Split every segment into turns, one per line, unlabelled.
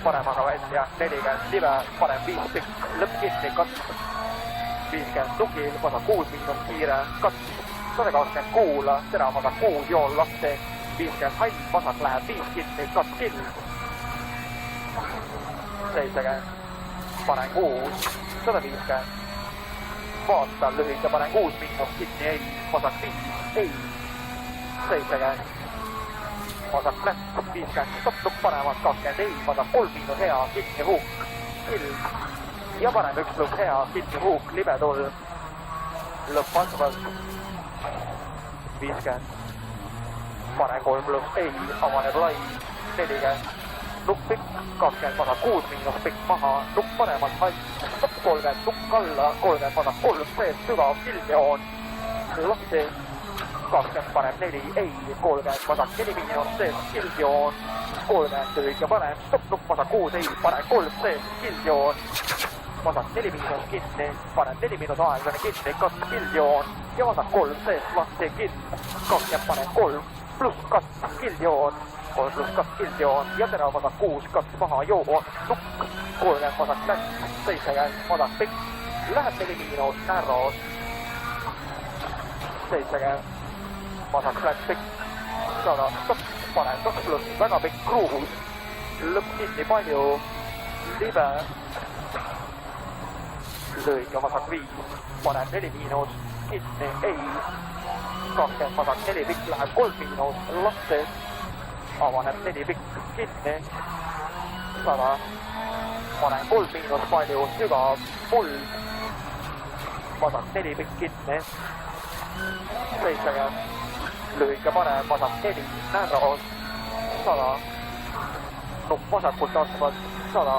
paremaga välja, 40 live, panem 5 pikk, lõpp kinni, katt, 50 tugil, vasak 6 miinus kiire, katt, 120 kuula, tera vasak 6, joon laste, 50 hall, vasak läheb 5 kinni, katt kill, 70, panen 6, 150, vaata lühike, panen 6 miinus kinni, ei, vasak 5, ei, 70, vasak flat, 50, stopp-lukk panevad, 20, ei, vasak 3 miinus hea, kinni huuk, kill, ja panen 1 lukk hea, kinni huuk, libe tull, lõpp asfalt, 50, panen 3 pluss, ei, avaneb lai, 40, nukk pikk, 20, vasak 6 miinus pikk maha, nukk paremalt hall, stopp 30, nukk alla, 30, vasak 3 sees, sügav, kildjoon, lahti, 20, panem 4, ei, 30, vasak 4 miinus sees, kildjoon, 30, lühike panem, stopp nukk, vasak 6, ei, panen 3 sees, kildjoon, vasak 4 miinus kinni, panen 4 miinus aeglane kinni, katt, kildjoon, ja vasak 3 sees, lahti, kinn, 20, panen 3, pluss katt, kildjoon, 3 pluss katt, kildjoon, ja tera vasak 6, katt, maha, joon, nukk, 30, vasak lätt, 70, vasak pikk, läheb 4 miinus, närros, 70, vasak lätt, pikk, 100, stopp, panen 2 pluss, väga pikk, kruus, lõpp kinni palju, libe, lõige vasak 5, panen 4 miinus, kinni, ei, 20, vasak 4 pikk, läheb 3 miinus, laste, avaneb 4 pikk, kinni, 100, panen 3 miinus palju, sügav, muld, vasak 4 pikk, kinni, 70, lühike panem, vasak 4, närros, 100, nukk vasakult asfalt, 100,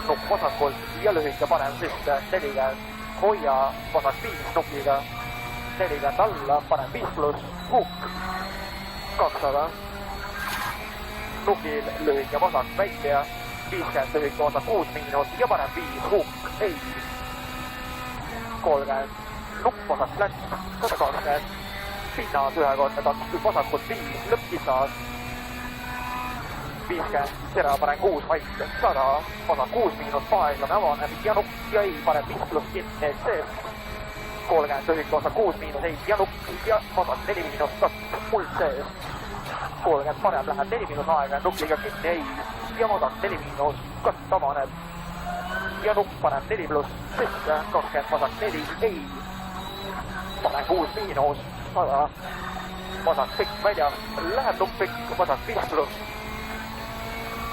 nukk vasakult ja lühike panem sisse, 40, hoia, vasak 5 nukiga, 40 alla, panen 5 pluss, hukk, 200, nukil lühike vasak välja, 50 lühike vasak 6 miinus ja panen 5, hukk, ei, 30, nukk vasak lätt, 120, pinnas ühekordne 2, vasakult 5, lõppkisas, 50, tera panen 6 vaik, 100, vasak 6 miinus paeglane avaneb ja nukk ja ei, panen 5 pluss kinni, sees, 30, lühike vasak 6 miinus ei ja nukk ja vasak 4 miinus 2, muld sees, 30, parem läheb 4 miinus aega, nukiga kinni ei ja vasak 4 miinus, katt avaneb ja nukk paneb 4 pluss sisse, 20, vasak 4, ei, panen 6 miinus, 100, vasak pikk väljas, läheb nukk pikk, vasak 5 pluss,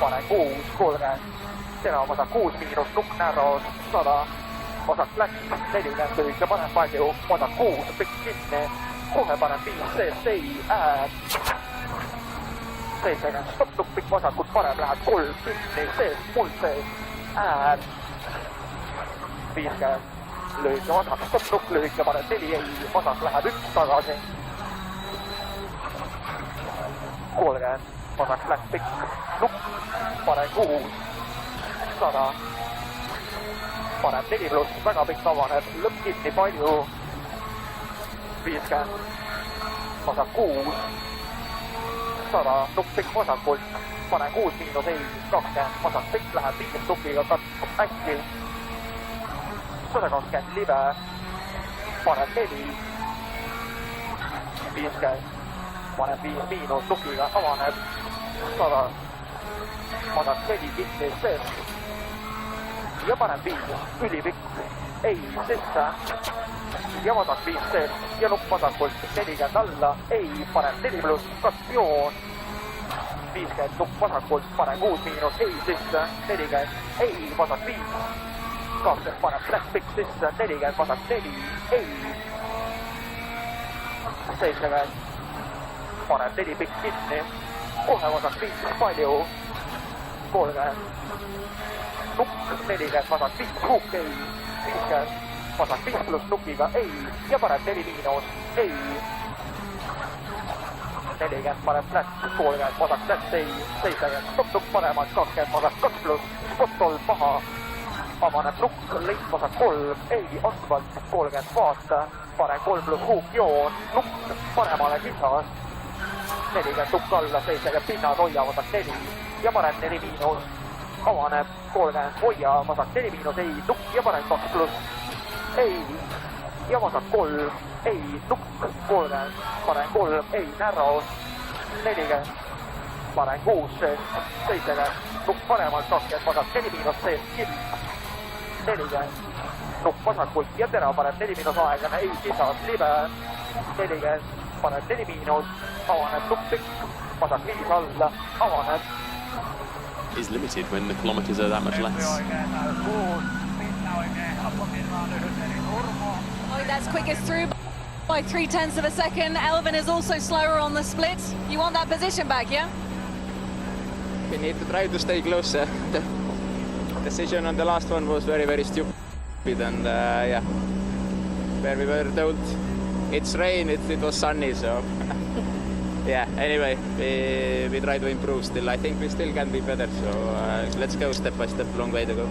panen 6, 30, tera vasak 6 miinus, nukk närros, 100, vasak läks, 40, lühike panen palju, vasak 6, pikk kinni, kohe panen 5 sees, ei, ääd, 70, stopp, nukk pikk vasakult, parem läheb 3, kinni, sees, muld sees, ääd, 50, lühike vasak, stopp, nukk, lühike panen 4, ei, vasak läheb 1 tagasi, 30, vasak läks pikk, nukk, panen 6, 100, panen 4 pluss, väga pikk avaneb, lõpp kinni palju, 50, vasak 6, 100, nukk pikk vasakult, panen 6 miinus ei, 20, vasak pikk läheb 5 nukiga, katt äkki, 120 live, panen 4, 50, panen 5 miinus nukiga, avaneb, 100, vasak 4 kinni sees ja panen 5, ülipikk, ei, sisse ja vasak 5 sees ja nukk vasakult, 40 alla, ei, panen 4 pluss, kattjoon, 50, nukk vasakult, panen 6 miinus, ei, sisse, 40, ei, vasak 5, 20, panen flat pikk sisse, 40, vasak 4, ei, 70, panen 4 pikk kinni, kohe vasak 5, palju, 30, nukk, 40, vasak 5, hukk, ei, 50, vasak 5 pluss nukiga, ei, ja panen 4 miinus, ei, 40, panen flat, 30, vasak flat, ei, 70, stopp, nukk paremalt, 20, vasak 2 pluss, spot-toll maha, avaneb nukk, leit vasak 3, ei, asfalt, 30, vaata, panen 3 pluss hukk, joon, nukk, paremale kisas, 40, nukk alla, 70, pinnad, hoia, vasak 4, ja parem 4-, avaneb 30, hoia, vasak 4-, ei, nukk ja parem 2+, ei, ja vasak 3, ei, nukk 30, parem 3, ei, narrow 40, parem 6, 70, nukk paremalt 20, vasak 4-, sees, kill 40, nukk vasakult ja tera parem 4- aeglane, ei, sisas, libe 40, parem 4-, avaneb nukk pikk, vasak 5 alla, avaneb.
Is limited when the kilometres are that much less.
Oh, that's quickest through by 0.3 of a second. Elvin is also slower on the split. You want that position back, yeah?
We need to try to stay closer. The decision on the last one was very, very stupid, and yeah, where we were told it's rain, it was sunny, so yeah, anyway, we try to improve still. I think we still can be better, so let's go step by step, long way to go.